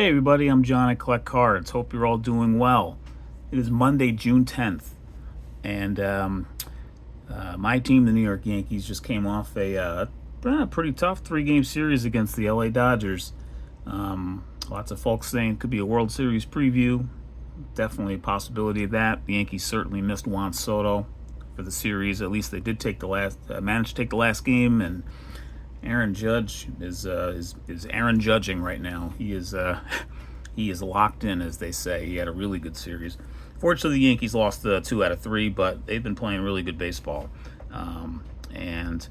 Hey everybody, I'm John. I collect cards. Hope you're all doing well. It is Monday, June 10th, and my team, the New York Yankees, just came off a pretty tough 3-game series against the LA Dodgers. Lots of folks saying it could be a World Series preview. Definitely a possibility of that. The Yankees certainly missed Juan Soto for the series. At least they did manage to take the last game, and Aaron Judge is Aaron judging right now. He is locked in, as they say. He had a really good series. Fortunately, the Yankees lost 2 out of 3, but they've been playing really good baseball, and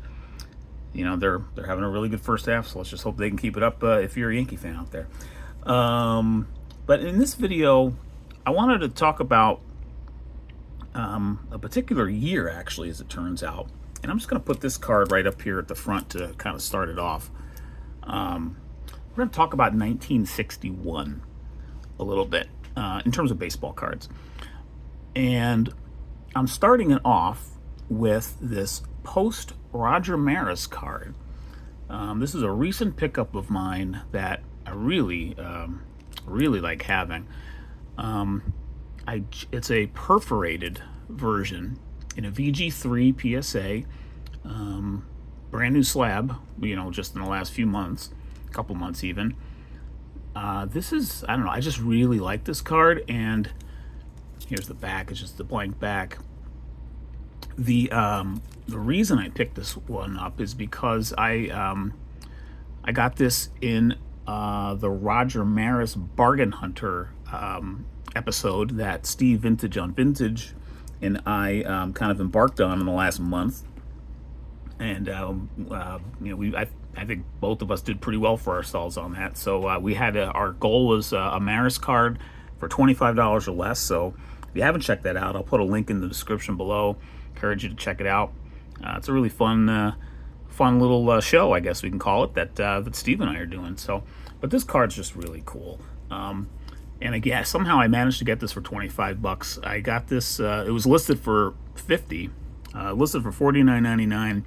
they're having a really good first half. So let's just hope they can keep it up. If you're a Yankee fan out there, but in this video, I wanted to talk about a particular year, actually, as it turns out. And I'm just going to put this card right up here at the front to kind of start it off. We're going to talk about 1961 a little bit in terms of baseball cards. And I'm starting it off with this post Roger Maris card. This is a recent pickup of mine that I really like having. It's a perforated version in a VG3 PSA, brand new slab, just in the last few months, couple months even. This is, I don't know, I just really like this card, and here's the back. It's just the blank back. The reason I picked this one up is because I got this in the Roger Maris Bargain Hunter episode that Steve Vintage on Vintage and I kind of embarked on in the last month, and I think both of us did pretty well for ourselves on that. So we had our goal was a Maris card for $25 or less. So if you haven't checked that out, I'll put a link in the description below. Encourage you to check it out. It's a really fun little show, I guess we can call it, that Steve and I are doing. So, but this card's just really cool. And again, somehow I managed to get this for $25. I got this. It was listed for $50, listed for $49.99,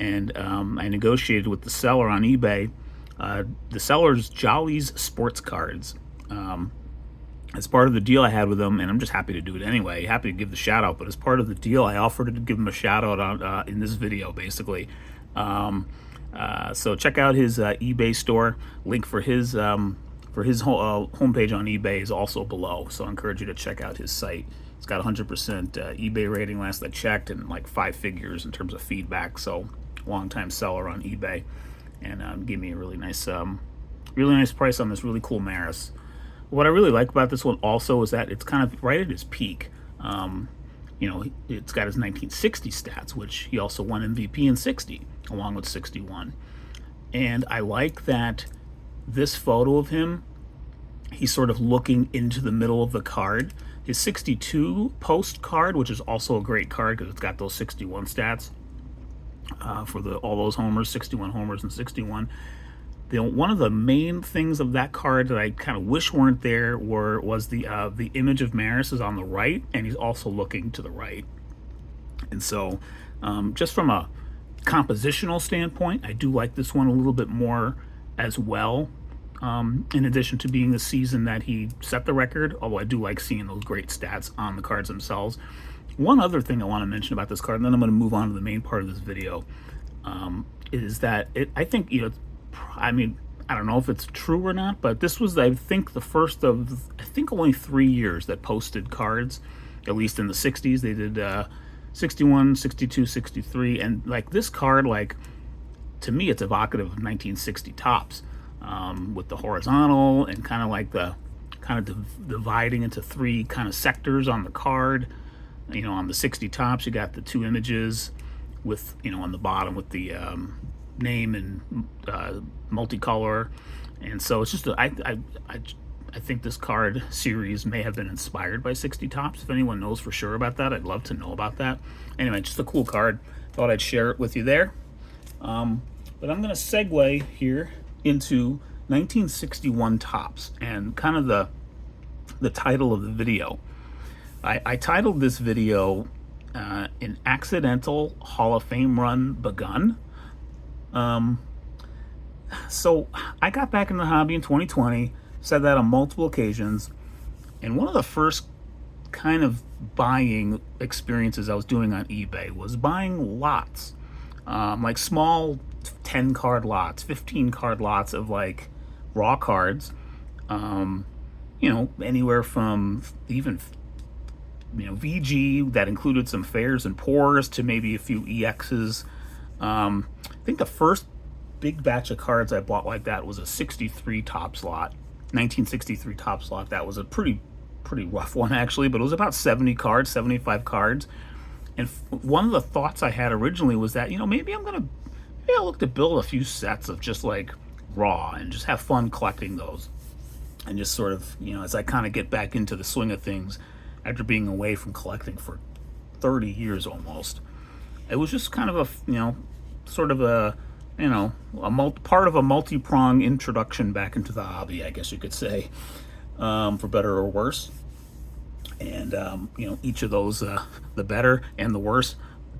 and I negotiated with the seller on eBay. The seller's Jolly's Sports Cards. As part of the deal I had with them, and I'm just happy to do it anyway. Happy to give the shout out, but as part of the deal, I offered to give him a shout out on in this video, basically. So check out his eBay store. Link for his homepage on eBay is also below, so I encourage you to check out his site. It's got 100% eBay rating last I checked, and like 5 figures in terms of feedback. So long-time seller on eBay, and gave me a really nice price on this really cool Maris. What I really like about this one also is that it's kind of right at his peak. It's got his 1960 stats, which he also won MVP in 60 along with 61, and I like that. This photo of him, he's sort of looking into the middle of the card. His 62 post card, which is also a great card because it's got those 61 stats for all those homers, 61 homers and 61. One of the main things of that card that I kind of wish weren't there was the image of Maris is on the right, and he's also looking to the right. And so, just from a compositional standpoint, I do like this one a little bit more as well, in addition to being the season that he set the record, although I do like seeing those great stats on the cards themselves. One other thing I want to mention about this card, and then I'm going to move on to the main part of this video, is that I think, I don't know if it's true or not, but this was, I think, the first of, only 3 years that posted cards, at least in the 60s. They did 61, 62, 63, and like this card, like, to me, it's evocative of 1960 Topps, with the horizontal and kind of like the dividing into 3 kind of sectors on the card. On the 60 Topps, you got the 2 images with, on the bottom with the name and multicolor, and so it's just I think this card series may have been inspired by 60 Topps. If anyone knows for sure about that, I'd love to know about that. Anyway, just a cool card. Thought I'd share it with you there. But I'm going to segue here into 1961 Topps and kind of the title of the video. I titled this video An Accidental Hall of Fame Run Begun. So I got back in the hobby in 2020, said that on multiple occasions. And one of the first kind of buying experiences I was doing on eBay was buying lots, like small 10 card lots, 15 card lots of like raw cards, anywhere from even, VG that included some fairs and pours to maybe a few EXs. I think the first big batch of cards I bought like that was a 63 top slot, 1963 top slot. That was a pretty rough one actually, but it was about 70 cards, 75 cards. And one of the thoughts I had originally was that, maybe I'll look to build a few sets of just like raw and just have fun collecting those. And just sort of, as I kind of get back into the swing of things after being away from collecting for 30 years almost, it was just kind of a, sort of a, part of a multi-prong introduction back into the hobby, I guess you could say, for better or worse. And, each of those, the better and the worse,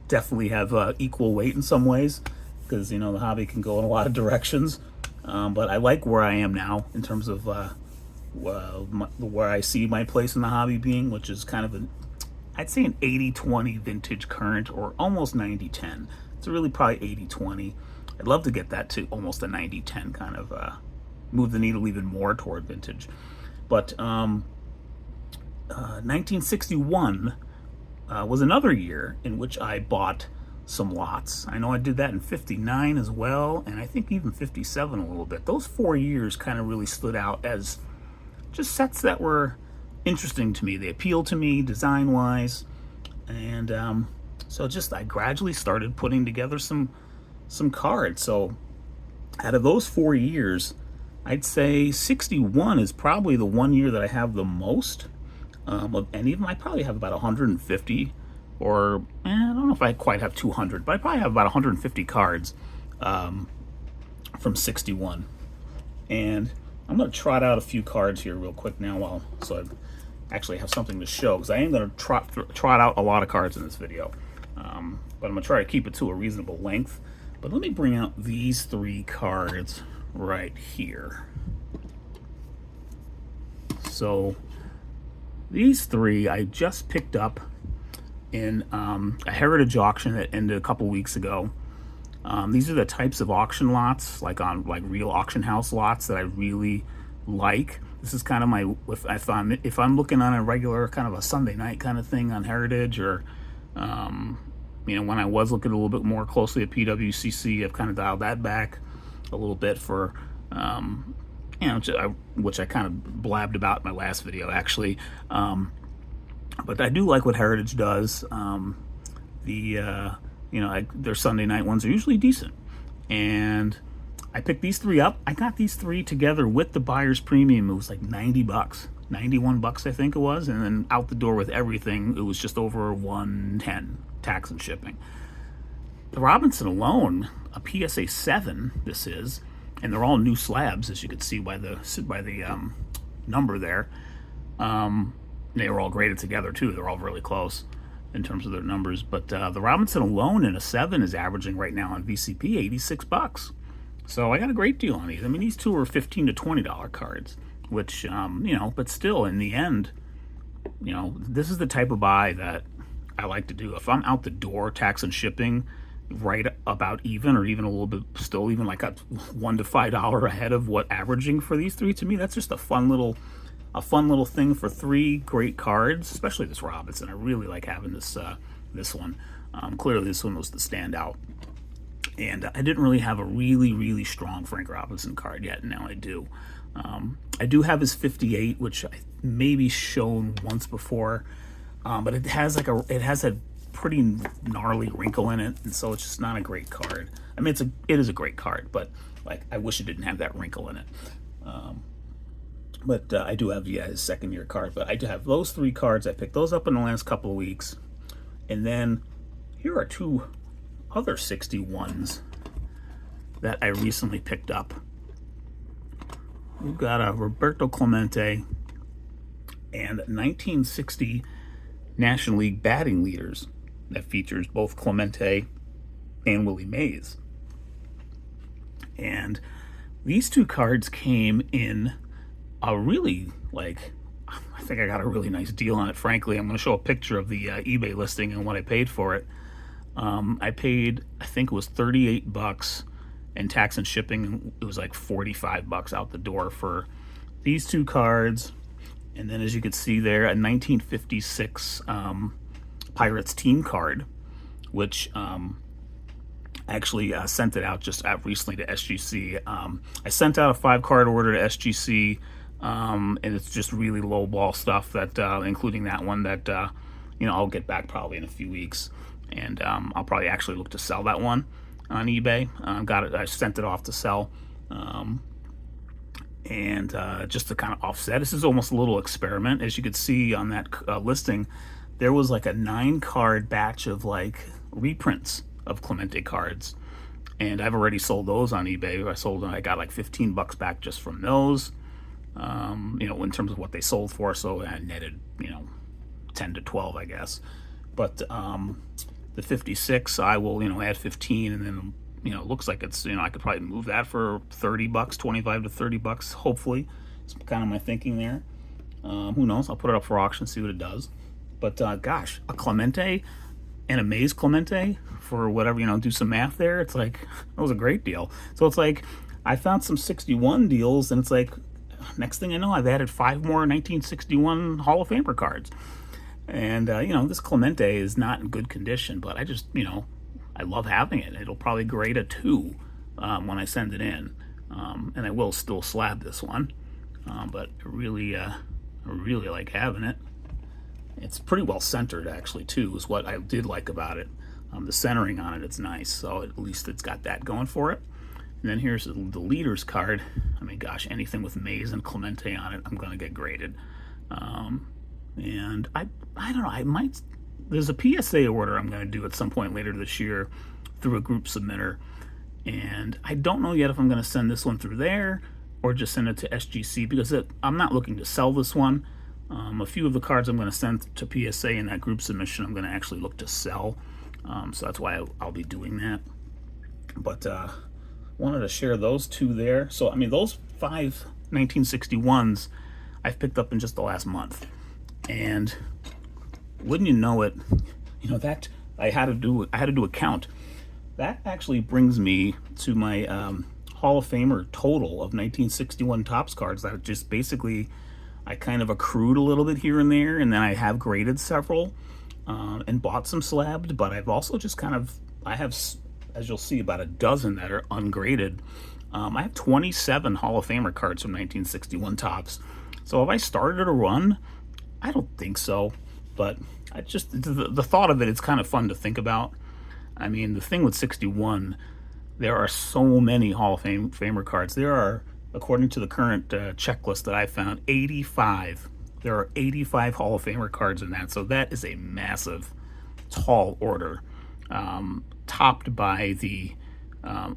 definitely have equal weight in some ways, because, the hobby can go in a lot of directions. But I like where I am now in terms of where I see my place in the hobby being, which is kind of I'd say an 80-20 vintage current, or almost 90-10. It's really probably 80-20. I'd love to get that to almost a 90-10, kind of move the needle even more toward vintage. But 1961 was another year in which I bought some lots. I know I did that in 59 as well, and I think even 57 a little bit. Those 4 years kind of really stood out as just sets that were interesting to me. They appealed to me design-wise, and so I gradually started putting together some cards. So out of those 4 years, I'd say 61 is probably the one year that I have the most. And even I probably have about 150, or I don't know if I quite have 200, but I probably have about 150 cards from 61. And I'm going to trot out a few cards here real quick now, so I actually have something to show, because I am going to trot out a lot of cards in this video. But I'm going to try to keep it to a reasonable length. But let me bring out these 3 cards right here. So these 3 I just picked up in a heritage auction that ended a couple weeks ago. These are the types of auction lots, like real auction house lots, that I really like. This is kind of my, if I'm looking on a regular kind of a Sunday night kind of thing on Heritage, or when I was looking a little bit more closely at PWCC, I've kind of dialed that back a little bit for which I kind of blabbed about in my last video actually. But I do like what Heritage does. Their Sunday night ones are usually decent, and I picked these 3 up. I got these 3 together with the buyer's premium. It was like $90, 91 bucks I think it was, and then out the door with everything it was just over 110, tax and shipping. The Robinson alone, a PSA 7 this is, and they're all new slabs, as you can see by the number there. They were all graded together too. They're all really close in terms of their numbers. But the Robinson alone in a 7 is averaging right now on VCP 86 bucks. So I got a great deal on these. I mean, these 2 are $15 to $20 cards, which but still, in the end, this is the type of buy that I like to do. If I'm out the door, tax and shipping right about even, or even a little bit, still even like a $1 to $5 ahead of what averaging for these 3, to me, that's just a fun little thing for 3 great cards, especially this Robinson. I really like having this one. Clearly this one was the standout. And I didn't really have a really strong Frank Robinson card yet, and now I do. I do have his 58, which I maybe shown once before, but it has a pretty gnarly wrinkle in it, and so it's just not a great card. I mean, it is a great card, but like I wish it didn't have that wrinkle in it. But I do have his second-year card. But I do have those 3 cards. I picked those up in the last couple of weeks, and then here are 2 other 61s that I recently picked up. We've got a Roberto Clemente and 1960 National League batting leaders that features both Clemente and Willie Mays. And these 2 cards came in a really, like, I think I got a really nice deal on it, frankly. I'm going to show a picture of the eBay listing and what I paid for it. I paid, I think it was $38, and tax and shipping, it was like $45 out the door for these two cards. And then, as you can see there, a 1956 Pirates team card, which actually sent it out just recently to SGC. I sent out a 5-card order to SGC, and it's just really low ball stuff, that including that one that I'll get back probably in a few weeks, and I'll probably actually look to sell that one on eBay. I sent it off to sell. And just to kind of offset, this is almost a little experiment. As you could see on that listing, there was like a 9-card batch of like reprints of Clemente cards, and I've already sold those on eBay. I got like $15 back just from those, in terms of what they sold for. So I netted 10 to 12, I guess. But the 56, I will add 15, and then it looks like it's, I could probably move that for $30, 25 to $30, hopefully. It's kind of my thinking there. Who knows? I'll put it up for auction, see what it does. But gosh, a Clemente and a Mays Clemente for whatever, do some math there. It's like, that was a great deal. So it's like, I found some 61 deals, and it's like, next thing I know, I've added 5 more 1961 Hall of Famer cards. And, this Clemente is not in good condition, but I just, I love having it. It'll probably grade a 2 when I send it in. And I will still slab this one. But I really like having it. It's pretty well centered, actually, too, is what I did like about it. The centering on it, it's nice. So at least it's got that going for it. And then here's the leaders card. I mean, gosh, anything with Mays and Clemente on it, I'm going to get graded. And I don't know, there's a PSA order I'm going to do at some point later this year through a group submitter. And I don't know yet if I'm going to send this one through there or just send it to SGC, because I'm not looking to sell this one. A few of the cards I'm going to send to PSA in that group submission, I'm going to actually look to sell. So that's why I'll be doing that. But wanted to share those two there. So, I mean, those 5 1961s I've picked up in just the last month. And wouldn't you know it, that I had to do a count. That actually brings me to my Hall of Famer total of 1961 Topps cards that just basically I kind of accrued a little bit here and there, and then I have graded several and bought some slabbed, but I've also just I have, as you'll see, about a dozen that are ungraded. I have 27 Hall of Famer cards from 1961 Topps. So have I started a run? I don't think so, but I just, the thought of it's kind of fun to think about. I mean, the thing with 61, there are so many Hall of Famer cards. There are, according to the current checklist that I found, 85. There are 85 Hall of Famer cards in that, so that is a massive, tall order, topped by the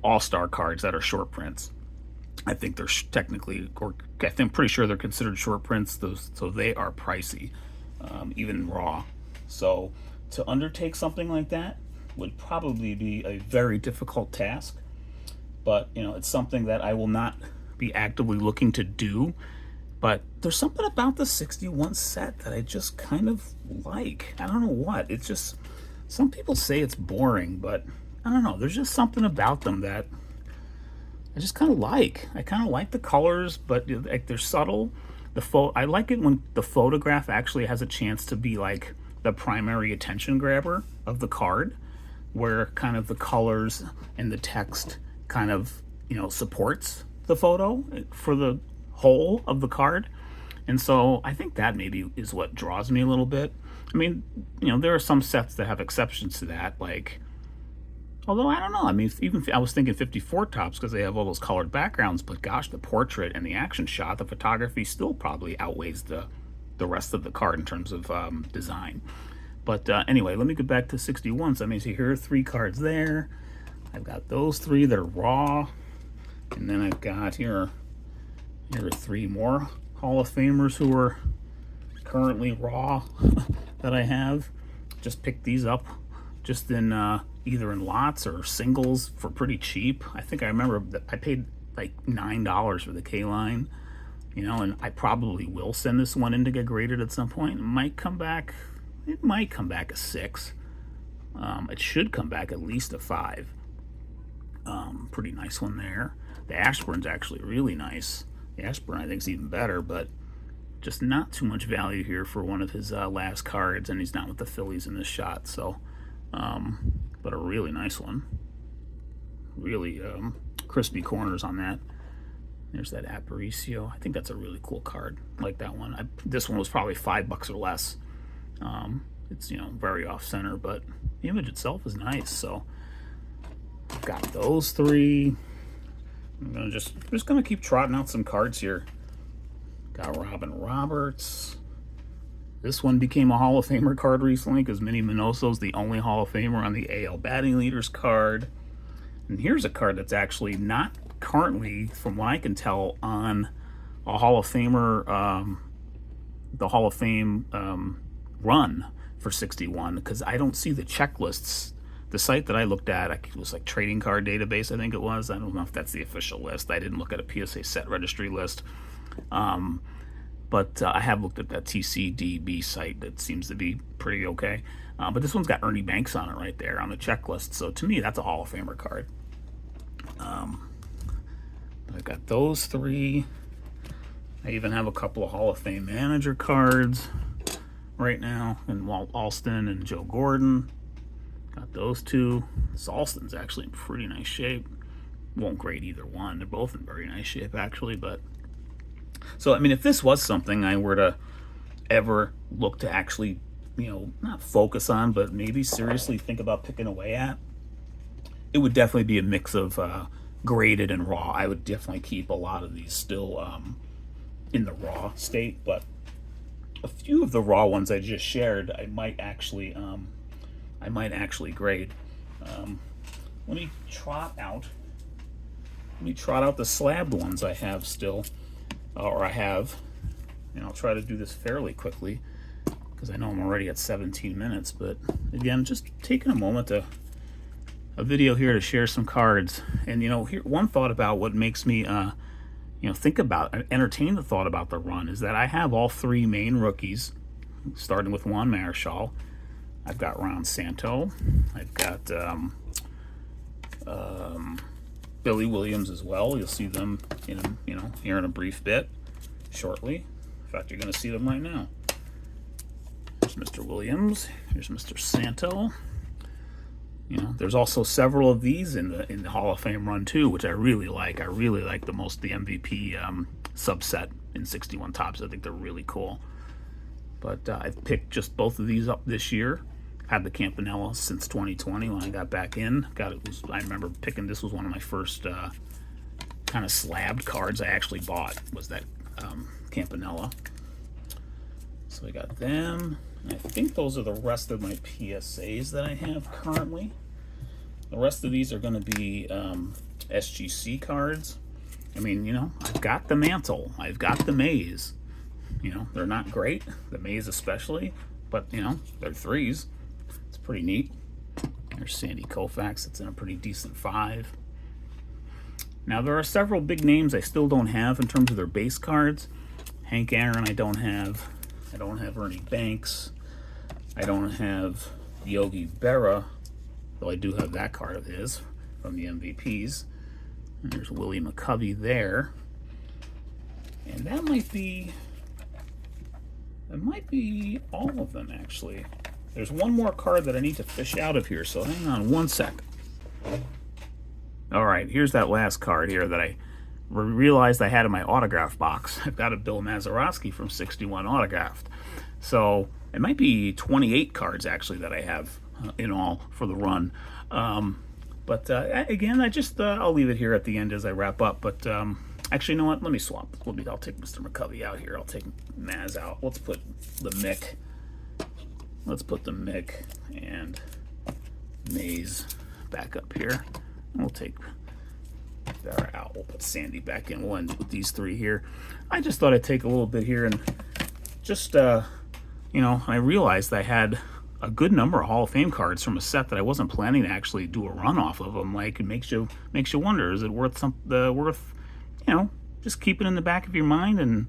All-Star cards that are short prints. I think they're technically, or I'm pretty sure they're considered short prints, so they are pricey, even raw. So to undertake something like that would probably be a very difficult task, but it's something that I will not be actively looking to do. But there's something about the 61 set that I just kind of like. I don't know what. It's just, some people say it's boring, but I don't know. There's just something about them that I just kind of like. I kind of like the colors, but like they're subtle. I like it when the photograph actually has a chance to be like the primary attention grabber of the card, where kind of the colors and the text kind of supports the photo for the whole of the card. And so I think that maybe is what draws me a little bit. I mean, there are some sets that have exceptions to that, like, although I don't know, I mean, even I was thinking 54 Topps because they have all those colored backgrounds, but gosh, the portrait and the action shot, the photography still probably outweighs the rest of the card in terms of design. But anyway, let me get back to 61. So I mean, see, here are 3 cards there. I've got those 3 that are raw, and then I've got here are 3 more Hall of Famers who are currently raw that I have. Just picked these up just in either in lots or singles for pretty cheap. I think I remember that I paid like $9 for the K-line, you know, and I probably will send this one in to get graded at some point. It might come back a 6. It should come back at least a 5. Pretty nice one there. The Ashburn's actually really nice. The Ashburn I think is even better, but just not too much value here for one of his last cards, and he's not with the Phillies in this shot. So, but a really nice one. Really crispy corners on that. There's that Aparicio. I think that's a really cool card. I like that one. This one was probably $5 or less. It's, you know, very off center, but the image itself is nice. So I've got those 3. I'm just gonna keep trotting out some cards here. Got Robin Roberts. This one became a Hall of Famer card recently because Minnie Minoso's the only Hall of Famer on the AL batting leaders card. And here's a card that's actually not currently, from what I can tell, on a Hall of Famer, the Hall of Fame run for 61, because I don't see the checklists. The site that I looked at, it was like Trading Card Database, I think it was. I don't know if that's the official list. I didn't look at a PSA set registry list. But I have looked at that TCDB site that seems to be pretty okay. But this one's got Ernie Banks on it right there on the checklist. So to me, that's a Hall of Famer card. I've got those 3. I even have a couple of Hall of Fame manager cards right now, and Walt Alston and Joe Gordon. Got those 2. This Alston's actually in pretty nice shape. Won't grade either one. They're both in very nice shape, actually. But so, I mean, if this was something I were to ever look to actually, you know, not focus on, but maybe seriously think about picking away at, it would definitely be a mix of graded and raw. I would definitely keep a lot of these still in the raw state, but a few of the raw ones I just shared, I might actually grade. Let me trot out the slabbed ones I have still, and I'll try to do this fairly quickly because I know I'm already at 17 minutes. But again, just taking a moment to a video here to share some cards. And you know, here one thought about what makes me you know, entertain the thought about the run is that I have all 3 main rookies, starting with Juan Marichal. I've got Ron Santo. I've got Billy Williams as well. You'll see them in, you know, here in a brief bit, shortly. In fact, you're going to see them right now. There's Mr. Williams. Here's Mr. Santo. You know, there's also several of these in the Hall of Fame run too, which I really like. I really like the MVP subset in 61 Topps. I think they're really cool. But I've picked just both of these up this year. Had the Campanella since 2020 when I got back in. I remember picking, this was one of my first kind of slabbed cards I actually bought, was that Campanella. So I got them. And I think those are the rest of my PSAs that I have currently. The rest of these are going to be SGC cards. I mean, you know, I've got the Mantle. I've got the Maze. You know, they're not great, the Maze especially, but, you know, they're 3s. It's pretty neat. There's Sandy Koufax. It's in a pretty decent 5. Now, there are several big names I still don't have in terms of their base cards. Hank Aaron I don't have. I don't have Ernie Banks. I don't have Yogi Berra, though I do have that card of his from the MVPs. And there's Willie McCovey there. And that might be all of them, actually. There's one more card that I need to fish out of here, so hang on one sec. All right, here's that last card here that I realized I had in my autograph box. I've got a Bill Mazeroski from 61 autographed. So it might be 28 cards, actually, that I have in all for the run. But again, I'll leave it here at the end as I wrap up. But actually, you know what? Let me swap. I'll take Mr. McCovey out here. I'll take Maz out. Let's put the Mick. Let's put the Mick and Maze back up here. We'll take Vera out. We'll put Sandy back in. We'll end with these 3 here. I just thought I'd take a little bit here and just, you know, I realized I had a good number of Hall of Fame cards from a set that I wasn't planning to actually do a run off of them. Like, it makes you wonder, is it worth you know, just keep it in the back of your mind and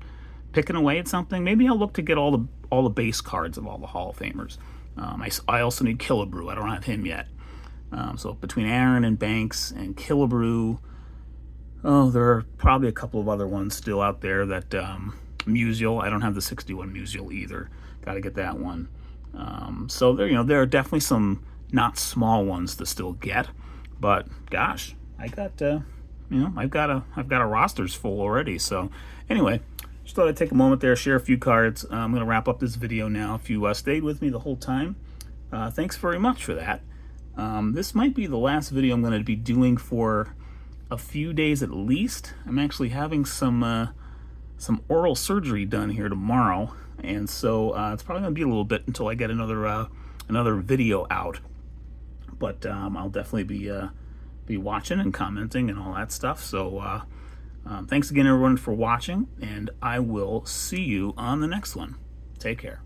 picking away at something. Maybe I'll look to get all the base cards of all the Hall of Famers. I also need Killebrew. I don't have him yet. So between Aaron and Banks and Killebrew, there are probably a couple of other ones still out there that Musial. I don't have the 61 Musial either. Got to get that one. So there are definitely some not small ones to still get, but gosh, I've got a roster's full already. So anyway, just thought I'd take a moment there, share a few cards. I'm going to wrap up this video now. If you stayed with me the whole time, thanks very much for that. This might be the last video I'm going to be doing for a few days at least. I'm actually having some oral surgery done here tomorrow, and so it's probably going to be a little bit until I get another video out. But I'll definitely be watching and commenting and all that stuff. So thanks again, everyone, for watching, and I will see you on the next one. Take care.